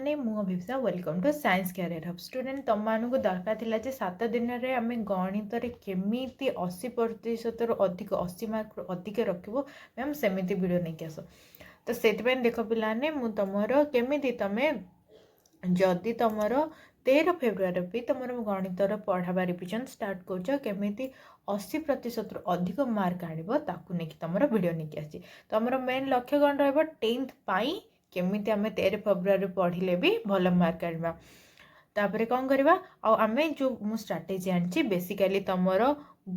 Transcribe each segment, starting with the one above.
पिलामाने मु Abhipsa welcome to science career hub student तुम मानक दरकार थिला जे 7 दिन रे आमे गणित रे केमिति 80% रु अधिक 80 मार्क रु अधिक रखिबो मैम सेमिति वीडियो नै के आसो तो सेति देखो पिलाने मु तमरो केमिति तमे जदि तुमर 13 फेब्रुआरी भी तुम गणितर पढ़ावा रिविजन स्टार्ट कर केमी 80% रु अधिक मार्क आने ताकू नहीं तुम वीडियो नहीं आसी तुम मेन लक्ष्य कौन टेन्थ पाई केमी आम 13 फेब्रुआरी पढ़ले भी भल मार्क आने तापर कौन करवा आम जो मु स्ट्राटेजी आनी बेसिकाली तुम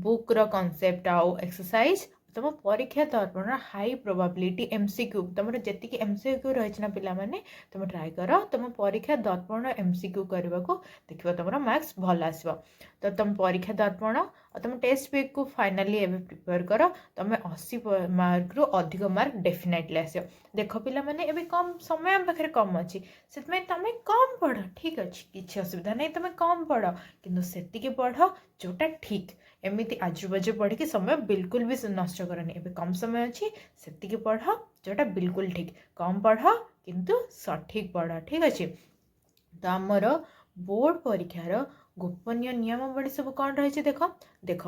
बुक रो कॉन्सेप्ट आउ एक्सरसाइज तुम परीक्षा दर्पण हाई प्रोबाबिलिटी एमसीक्यू तुम जी एमसीक्यू रही ना पिला माने तुम ट्राए कर तुम परीक्षा दर्पण एमसीक्यू करने को देखो तुम मार्क्स भल आसो तो तुम परीक्षा दर्पण और तुम टेस्ट पेक को फाइनाली एवं प्रिपेयर कर तुम 80 मार्क रु अधिक मार्क डेफिनेटली आस देख पिला माने एबे कम समय आम पाखे कम अच्छी से तुम कम पढ़ ठीक अच्छे किसी असुविधा नहीं तुम कम पढ़ कि से पढ़ जोटा ठीक एमती आजु बाजू पढ़ कि समय बिल्कुल भी नष्ट करनी एबे कम समय अच्छी से पढ़ जोटा बिल्कुल ठीक कम पढ़ किंतु सठिक पढ़ ठीक अच्छे तो आमर बोर्ड परीक्षार गोपनीय नियमावली सब कौन रही देख देख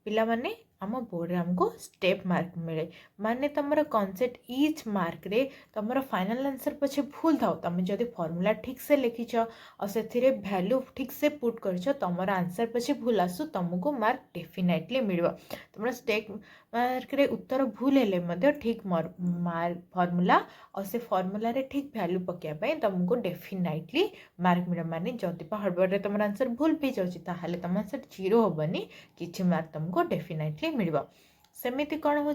पिला माने आम बोर्ड रे हमको स्टेप मार्क मिले माने तुमर कॉन्सेप्ट ईच मार्क रे तुमर फाइनल आंसर पछे भूल थाओ तुम जदि फॉर्मूला ठीक से लिखिछ और से वैल्यू ठीक से पुट कर तुमर आंसर पछे भूल आसु तुमको मार्क डेफिनेटली मिल तुम स्टेप मार्क रे उत्तर भूल हेले मध्य ठीक मार्क फॉर्मूला और से फॉर्मूला रे ठीक वैल्यू पकाइबा तुमको डेफिनेटली मार्क मिल माने जदि हड़बड़ रे तुम आंसर भूल पे जाउछि ताहाले तुम आंसर जीरो होबनी किछि मार्क तुमको डेफिनेटली मिल सेमिति कौन हो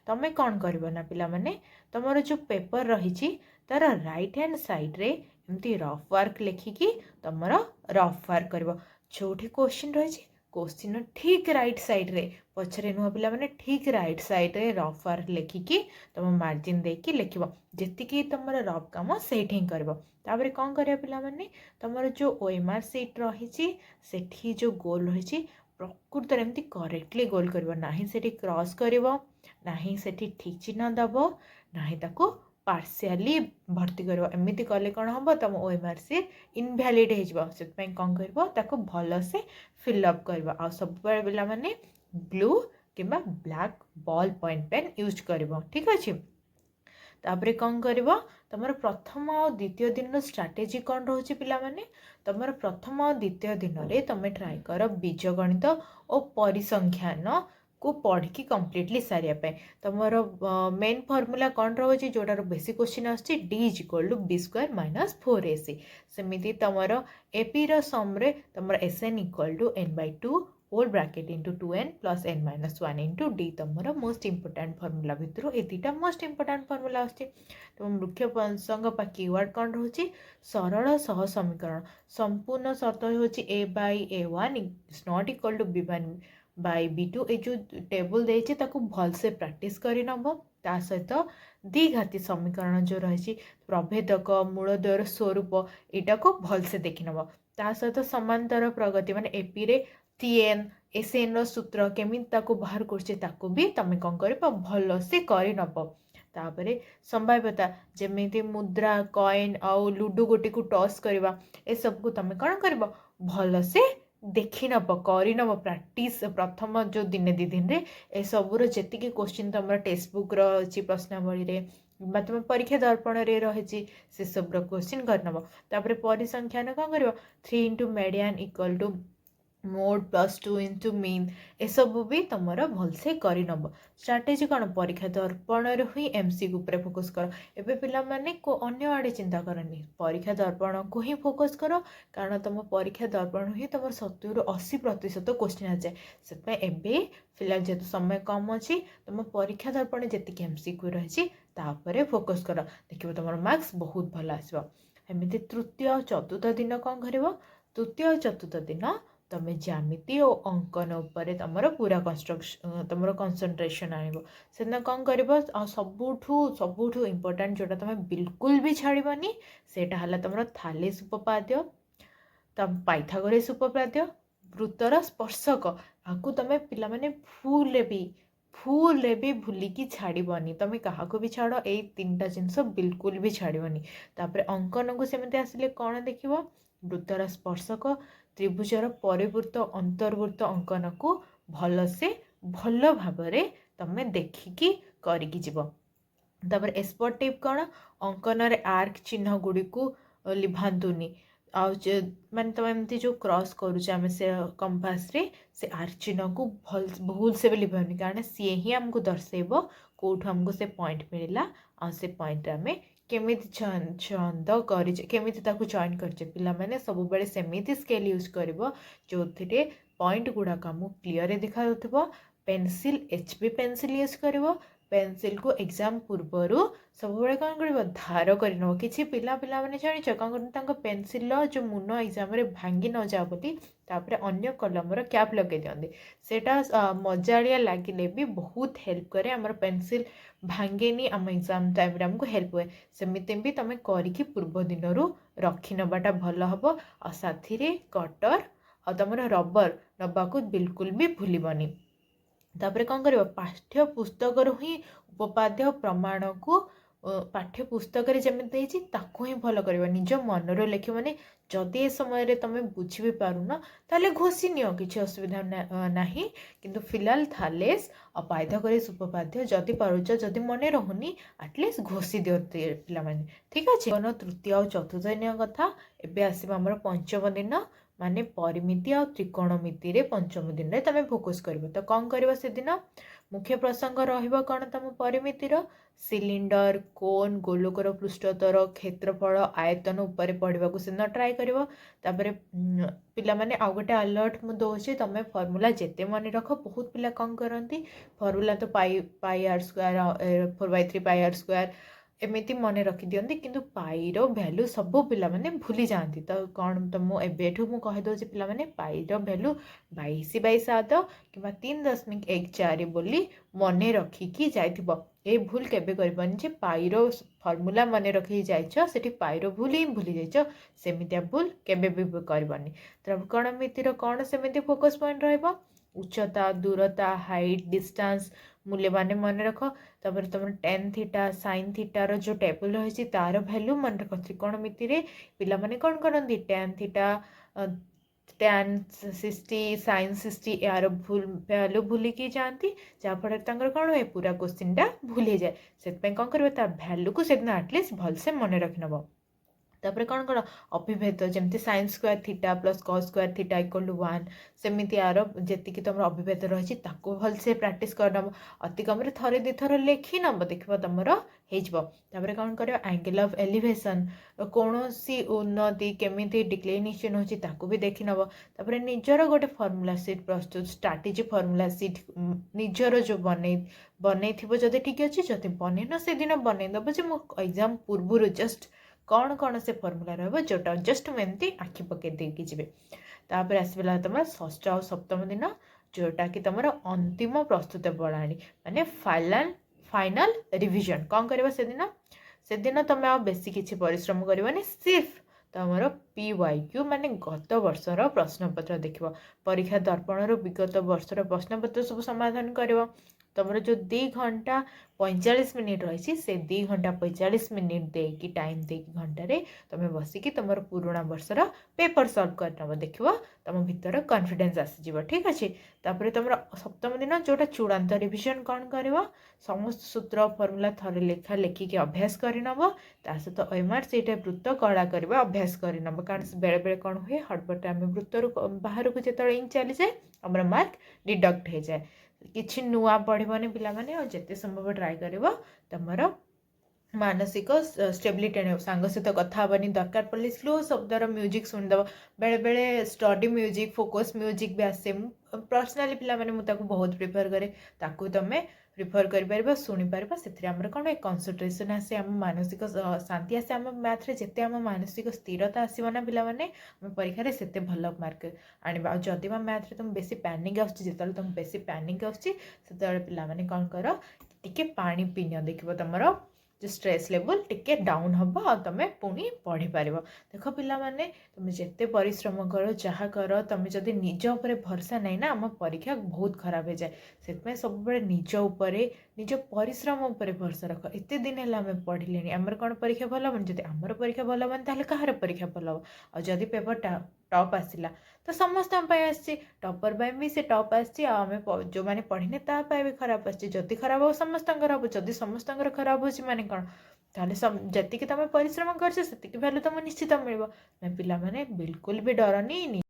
तुम कौन कर ना पिला माने तुमर जो पेपर रही तार राइट हैंड साइड रे एमती रफ वर्क लेखिकी तुम रफ वर्क कर जोठी क्वेश्चन रही क्वेश्चन ठीक राइट साइड रे पछरे नुह पिला माने ठीक राइट साइड रे रफ वर्क लेखिकी तुम मार्जिन देकी लिख जी तुम रफ कम से कर कौन करिया पिला माने तुमर जो ओएमआर सीट रही सेठी जो गोल रही प्रकृत एमती करेक्टली गोल कर ना से क्रॉस कर ना से ठीक चिन्ह दब ना ताको पार्शियली भर्ती कर एमती कले कौन हम तुम ओएमआर सीट इनभैलिड हो कौन कर भल से फिलअप कर आ सब पिला माने ब्लू किंबा black ball point pen use कर ठीक अच्छे तापर कौन कर तुम प्रथम और द्वितीय दिन स्ट्राटेजी कौन रोचे पिला माने तुम प्रथम और द्वितीय दिन में तुम ट्राए कर बीजगणित और परिसंख्यान को पढ़ की कम्प्लीटली सारे तुम मेन फॉर्मूला कौन रोचे जोटार बेसी क्वेश्चन आछी D is equal to B square minus 4ac सेमिति तुम एपी रम्रे तुम SN equal to n/2 whole bracket into 2n plus n minus 1 into D तुम मोस्ट इंपोर्टाट फर्मूला भितर ये दुटा मोस्ट इंपोर्टाट फर्मूला आछे तुम मुख्य प्रसंग पा कीवर्ड कौन रोचे सरल सह समीकरण संपूर्ण शर्त होची a/a1 is not equal to b1/b2 ये जो टेबल देछि ताको भल से प्रैक्टिस करि नब ता सहित द्विघाती समीकरण जो रही प्रभेदक मूलद्वयर स्वरूप यहाँ को भल से देखि नब ता सहित समांतर प्रगति माने एपी रे TN SN सूत्र केमी बाहर कर भी तुम कौन कर भल से करनब तापर संभाव्यता जमी मुद्रा कॉइन आउ लुडो गोटी को टॉस करवा ए सब को तुम कौन कर भल से देखी नब करनब प्रैक्टिस प्रथम जो दिने दी दिन रे ए सबूर जी क्वेश्चन तुम टेक्स्ट बुक रही प्रश्नावली तुम परीक्षा दर्पण रे रही से सब क्वेश्चन करनब तापर परिसंख्यान कौन कर 3 into median equal to mode plus 2 into mean ए सब भी तुम भल से करनब स्ट्राटेजी कौन परीक्षा दर्पण ही एमसीक्यू उपरे फोकस कर एबे पिला माने को अन्य आड़े चिंता करनी परीक्षा दर्पण को ही फोकस कर कारण तुम परीक्षा दर्पण ही तुम 70 ରୁ 80% क्वेश्चन आ जाए से एबे फिलहाल जेहेतु समय कम अच्छी तुम परीक्षा दर्पण जी एमसीक्यू रही फोकस कर देखिए तुम मार्क्स बहुत भल आसो एमती तृतीय और चतुर्थ दिन कौन कर तृतीय और चतुर्थ दिन तुम ज्यामिति और अंकन उपर तुम पूरा तुम कंसंट्रेशन आनिबो से कौन कर सबुठू इम्पोर्टाट जोटा तुम बिल्कुल भी छाड़बनी सेटा हला तुम थालिस उपपाद्य तुम पाइथागोरस उपपाद्य वृत्तर स्पर्शक आपको तुम पिला माने भूल भी ଭୁଲରେ ବି ଭୁଲିକି ଛାଡ଼ିବନି। ତମେ କାହାକୁ ବି ଛାଡ଼, ଏଇ 3ଟା ଜିନିଷ ବିଲକୁଲ ବି ଛାଡ଼ିବନି। ତାପରେ ଅଙ୍କନକୁ ସେମିତି ଆସିଲେ କ'ଣ ଦେଖିବ? ବୃତ୍ତର ସ୍ପର୍ଶକ, ତ୍ରିଭୁଜର ପରିବୃତ୍ତ ଅନ୍ତର୍ବୃତ୍ତ ଅଙ୍କନକୁ ଭଲସେ ଭଲ ଭାବରେ ତମେ ଦେଖିକି କରିକି ଯିବ। ତାପରେ ଏକ୍ସପର୍ଟ ଟିପ୍ କ'ଣ? ଅଙ୍କନରେ ଆର୍କ ଚିହ୍ନ ଗୁଡ଼ିକୁ ଲିଭାନ୍ତୁନି। ଆଉ ମାନେ ତମେ ଏମିତି ଯେଉଁ କ୍ରସ୍ କରୁଛେ ଆମେ ସେ କମ୍ପାସରେ, ସେ ଆର୍କ ଚିହ୍ନକୁ ଭୁଲସେ ବି ଲିଭାନ୍ତୁନି, କାରଣ ସିଏ ହିଁ ଆମକୁ ଦର୍ଶେଇବ କେଉଁଠୁ ଆମକୁ ସେ ପଏଣ୍ଟ ମିଳିଲା, ଆଉ ସେ ପଏଣ୍ଟରେ ଆମେ କେମିତି ଛନ୍ଦ କରିଛେ, କେମିତି ତାକୁ ଜଏନ୍ କରିଛେ। ପିଲାମାନେ ସବୁବେଳେ ସେମିତି ସ୍କେଲ୍ ୟୁଜ୍ କରିବ ଯେଉଁଥିରେ ପଏଣ୍ଟ ଗୁଡ଼ାକ ଆମକୁ କ୍ଲିଅରରେ ଦେଖାଯାଉଥିବ। ପେନସିଲ୍ HB ପେନସିଲ୍ ୟୁଜ୍ କରିବ। ପେନସିଲ୍କୁ ଏକ୍ଜାମ୍ ପୂର୍ବରୁ ସବୁବେଳେ କ'ଣ କରିବ? ଧାର କରି ନେବ। କିଛି ପିଲାମାନେ ଜାଣିଛ କ'ଣ କରନ୍ତି? ତାଙ୍କ ପେନସିଲ୍ର ଯେଉଁ ମୁନ ଏକ୍ଜାମ୍ରେ ଭାଙ୍ଗି ନଯାଉ ବୋଲି ତାପରେ ଅନ୍ୟ କଲମର କ୍ୟାପ୍ ଲଗାଇ ଦିଅନ୍ତି। ସେଇଟା ମଜାଳିଆ ଲାଗିଲେ ବି ବହୁତ ହେଲ୍ପ କରେ। ଆମର ପେନସିଲ୍ ଭାଙ୍ଗେନି, ଆମ ଏକ୍ଜାମ୍ ଟାଇମ୍ରେ ଆମକୁ ହେଲ୍ପ ହୁଏ। ସେମିତି ବି ତୁମେ କରିକି ପୂର୍ବ ଦିନରୁ ରଖିନେବାଟା ଭଲ ହେବ। ଆଉ ସାଥିରେ କଟର ଆଉ ତୁମର ରବର ନେବାକୁ ବିଲକୁଲ ବି ଭୁଲିବନି। ତାପରେ କ'ଣ କରିବ? ପାଠ୍ୟ ପୁସ୍ତକରୁ ହିଁ ଉପପାଦ୍ୟ ପ୍ରମାଣକୁ ପାଠ୍ୟ ପୁସ୍ତକରେ ଯେମିତି ଦେଇଛି ତାକୁ ହିଁ ଭଲ କରିବ। ନିଜ ମନରୁ ଲେଖିବନି। ଯଦି ଏ ସମୟରେ ତୁମେ ବୁଝି ବି ପାରୁନ ତାହେଲେ ଘୋଷି ନିଅ, କିଛି ଅସୁବିଧା ନାହିଁ। କିନ୍ତୁ ଫିଲହାଲ ଥାଲେସ୍ ଆଉ ପାଇଥାଗୋରାସ୍ ଉପପାଦ୍ୟ ଯଦି ପାରୁଛ, ଯଦି ମନେ ରହୁନି ଆଟଲିଷ୍ଟ ଘୋଷି ଦିଅନ୍ତି ପିଲାମାନେ। ଠିକ୍ ଅଛି। ତୃତୀୟ ଆଉ ଚତୁର୍ଥ ଦିନ କଥା। ଏବେ ଆସିବ ଆମର ପଞ୍ଚମ ଦିନ, ମାନେ ପରିମିତି ଆଉ ତ୍ରିକୋଣମିତିରେ ପଞ୍ଚମ ଦିନରେ ତମେ ଫୋକସ୍ କରିବ। ତ କ'ଣ କରିବ ସେଦିନ? ମୁଖ୍ୟ ପ୍ରସଙ୍ଗ ରହିବ କ'ଣ ତମ ପରିମିତିର? ସିଲିଣ୍ଡର, କୋନ୍, ଗୋଲକର ପୃଷ୍ଠତର, କ୍ଷେତ୍ରଫଳ, ଆୟତନ ଉପରେ ପଢ଼ିବାକୁ ସେଦିନ ଟ୍ରାଏ କରିବ। ତାପରେ ପିଲାମାନେ ଆଉ ଗୋଟେ ଆଲର୍ଟ ମୁଁ ଦେଉଛି, ତମେ ଫର୍ମୁଲା ଯେତେ ମନେ ରଖ। ବହୁତ ପିଲା କ'ଣ କରନ୍ତି? ଫର୍ମୁଲା ତ ପାଇ ଆର୍ ସ୍କୋୟାର, 4/3 ପାଇ ଆର୍ ସ୍କୋୟାର ଏମିତି ମନେ ରଖିଦିଅନ୍ତି, କିନ୍ତୁ ପାଇର ଭ୍ୟାଲୁ ସବୁ ପିଲାମାନେ ଭୁଲି ଯାଆନ୍ତି। ତ କ'ଣ ତ ମୁଁ ଏବେଠୁ ମୁଁ କହିଦେଉଛି ପିଲାମାନେ, ପାଇର ଭ୍ୟାଲୁ 22/7 କିମ୍ବା 3.14 ବୋଲି ମନେ ରଖିକି ଯାଇଥିବ। ଏଇ ଭୁଲ କେବେ କରିବନି ଯେ ପାଇର ଫର୍ମୁଲା ମନେ ରଖିକି ଯାଇଛ, ସେଠି ପାଇର ଭୁଲ ହିଁ ଭୁଲି ଯାଇଛ। ସେମିତିଆ ଭୁଲ କେବେ ବି କରିବନି। ତ୍ରିକୋଣମିତିର କ'ଣ ସେମିତି ଫୋକସ୍ ପଏଣ୍ଟ ରହିବ? ଉଚ୍ଚତା, ଦୂରତା, ହାଇଟ୍, ଡିଷ୍ଟାନ୍ସ ମୂଲ୍ୟମାନେ ମନେ ରଖ। ତାପରେ ତୁମର ଟେନ୍ ଥିଟା, ସାଇନ୍ ଥିଟାର ଯେଉଁ ଟେବୁଲ୍ ରହିଛି ତାର ଭ୍ୟାଲୁ ମନେ ରଖ। ତ୍ରିକୋଣମିତିରେ ପିଲାମାନେ କ'ଣ କରନ୍ତି? ଟେନ୍ ଥିଟା, tan 60, ସାଇନ୍ 60 ଏହାର ଭ୍ୟାଲୁ ଭୁଲିକି ଯାଆନ୍ତି, ଯାହାଫଳରେ ତାଙ୍କର କ'ଣ ହୁଏ? ପୁରା କୋଶ୍ଚିନ୍ଟା ଭୁଲ ହେଇଯାଏ। ସେଥିପାଇଁ କ'ଣ କରିବ? ତା ଭ୍ୟାଲୁକୁ ସେଦିନ ଆଟଲିଷ୍ଟ ଭଲସେ ମନେ ରଖିନେବ। ତାପରେ କ'ଣ ଅଭିଭେଦ, ଯେମିତି sine square theta plus cos square theta equal to 1, ସେମିତି ଆର ଯେତିକି ତୁମର ଅଭିଭେଦ ରହିଛି ତାକୁ ଭଲସେ ପ୍ରାକ୍ଟିସ୍ କରିନେବ। ଅତି କମରେ ଥରେ ଦୁଇଥର ଲେଖିନେବ, ଦେଖିବ ତୁମର ହେଇଯିବ। ତାପରେ କ'ଣ କରିବ? ଆଙ୍ଗେଲ୍ ଅଫ୍ ଏଲିଭେସନ୍, କୌଣସି ଉନ୍ନତି କେମିତି ଡିକ୍ଲିନେସନ୍ ହେଉଛି ତାକୁ ବି ଦେଖିନେବ। ତାପରେ ନିଜର ଗୋଟେ ଫର୍ମୁଲା ସିଟ୍ ପ୍ରସ୍ତୁତ, ଷ୍ଟ୍ରାଟେଜି ଫର୍ମୁଲା ସିଟ୍ ନିଜର ଯେଉଁ ବନେଇଥିବ ଯଦି ଠିକ୍ ଅଛି, ଯଦି ବନେଇନ ସେଦିନ ବନେଇଦେବ ଯେ ମୁଁ ଏକ୍ଜାମ୍ ପୂର୍ବରୁ ଜଷ୍ଟ କ'ଣ ସେ ଫର୍ମୁଲା ରହିବ ଯେଉଁଟା ଜଷ୍ଟ ମୁଁ ଏମିତି ଆଖି ପକେଇ ଦେଇକି ଯିବେ। ତାପରେ ଆସିଲା ତୁମର ଷଷ୍ଠ ଆଉ ସପ୍ତମ ଦିନ, ଯେଉଁଟାକି ତୁମର ଅନ୍ତିମ ପ୍ରସ୍ତୁତ ପ୍ରଣାଳୀ, ମାନେ ଫାଇନାଲ ରିଭିଜନ୍। କ'ଣ କରିବ ସେଦିନ? ସେଦିନ ତୁମେ ଆଉ ବେଶୀ କିଛି ପରିଶ୍ରମ କରିବନି, ସିର୍ଫ ତୁମର PYQ ମାନେ ଗତ ବର୍ଷର ପ୍ରଶ୍ନପତ୍ର ଦେଖିବ। ପରୀକ୍ଷା ଦର୍ପଣରୁ ବିଗତ ବର୍ଷର ପ୍ରଶ୍ନପତ୍ର ସବୁ ସମାଧାନ କରିବ। ତୁମର ଯେଉଁ 2 ଘଣ୍ଟା 45 ମିନିଟ୍ ରହିଛି, ସେ 2 ଘଣ୍ଟା 45 ମିନିଟ୍ ଦେଇକି ଟାଇମ୍ ଦେଇକି ଘଣ୍ଟାରେ ତୁମେ ବସିକି ତୁମର ପୁରୁଣା ବର୍ଷର ପେପର୍ ସଲ୍ଭ କରିନେବ। ଦେଖିବ ତୁମ ଭିତରେ କନଫିଡେନ୍ସ ଆସିଯିବ। ଠିକ୍ ଅଛି। ତାପରେ ତୁମର ସପ୍ତମ ଦିନ ଯେଉଁଟା ଚୂଡ଼ାନ୍ତ ରିଭିଜନ୍, କ'ଣ କରିବ? ସମସ୍ତ ସୂତ୍ର ଫର୍ମୁଲା ଥରେ ଲେଖିକି ଅଭ୍ୟାସ କରିନେବ। ତା ସହିତ OMR ସେଇଟା ବୃତ୍ତ କଳା କରିବା ଅଭ୍ୟାସ କରିନେବ। କାରଣ ବେଳେବେଳେ କ'ଣ ହୁଏ? ହଡ଼ବଡ଼ରେ ଆମେ ବୃତ୍ତରୁ ବାହାରକୁ ଯେତେବେଳେ ଇଞ୍ଚ ଚାଲିଯାଏ ଆମର ମାର୍କ ଡିଡକ୍ଟ ହେଇଯାଏ। କିଛି ନୂଆ ପଢ଼ିବନି ପିଲାମାନେ, ଆଉ ଯେତେ ସମ୍ଭବ ଟ୍ରାଏ କରିବ ତୁମର ମାନସିକ ଷ୍ଟେବିଲିଟି ଆଣିବ। ସାଙ୍ଗ ସହିତ କଥା ହେବନି, ଦରକାର ପଡ଼ିଲେ ସ୍ଲୋ ଶବ୍ଦର ମ୍ୟୁଜିକ୍ ଶୁଣିଦେବ। ବେଳେବେଳେ ଷ୍ଟଡି ମ୍ୟୁଜିକ୍, ଫୋକସ୍ ମ୍ୟୁଜିକ୍ ବି ଆସେ। ମୁଁ ପର୍ସନାଲି ପିଲାମାନେ ମୁଁ ତାକୁ ବହୁତ ପ୍ରିଫର୍ କରେ। ତାକୁ ତୁମେ ପ୍ରିଫର୍ କରିପାରିବ, ଶୁଣିପାରିବ। ସେଥିରେ ଆମର କ'ଣ ହୁଏ? କନସେନ୍ଟ୍ରେସନ୍ ଆସେ, ଆମ ମାନସିକ ଶାନ୍ତି ଆସେ। ଆମ ମ୍ୟାଥ୍ରେ ଯେତେ ଆମ ମାନସିକ ସ୍ଥିରତା ଆସିବ ନା ପିଲାମାନେ, ଆମେ ପରୀକ୍ଷାରେ ସେତେ ଭଲ ମାର୍କ ଆଣିବା। ଆଉ ଯଦି ବା ମ୍ୟାଥ୍ରେ ତୁମେ ବେଶୀ ପ୍ୟାନିକ୍ ଆସୁଛି, ଯେତେବେଳେ ତୁମେ ବେଶୀ ପ୍ୟାନିକ୍ ଆସୁଛି ସେତେବେଳେ ପିଲାମାନେ କ'ଣ କର? ଟିକେ ପାଣି ପିଇନିଅ, ଦେଖିବ ତୁମର जो स्ट्रेस लेवल टिके डाउन हम आ तुम पुणी पढ़ी पार। देख पिलाने तुम जिते परिश्रम कर जहाँ कर तुम जदि निज उपर भरसा नहीं ना आम परीक्षा बहुत खराब हो जाए से सब निज उपरे निज परिश्रम उपर भरसा रख एत दिन है आम पढ़िले आमर कौन परीक्षा भल हम जब आमर परीक्षा भल हम कହାର परीक्षा भल हम आदि पेपर टॉप आसला तो समस्त आसी टॉपर भी से टॉप आम जो मैंने पढ़ने तापाई भी खराब आदि खराब हो समस्त हम जदि समस्त खराब हो माने कौन ताले जी तुम परिश्रम कर भैल्यू तुम निश्चित मिल पाने बिल्कुल भी डरनी।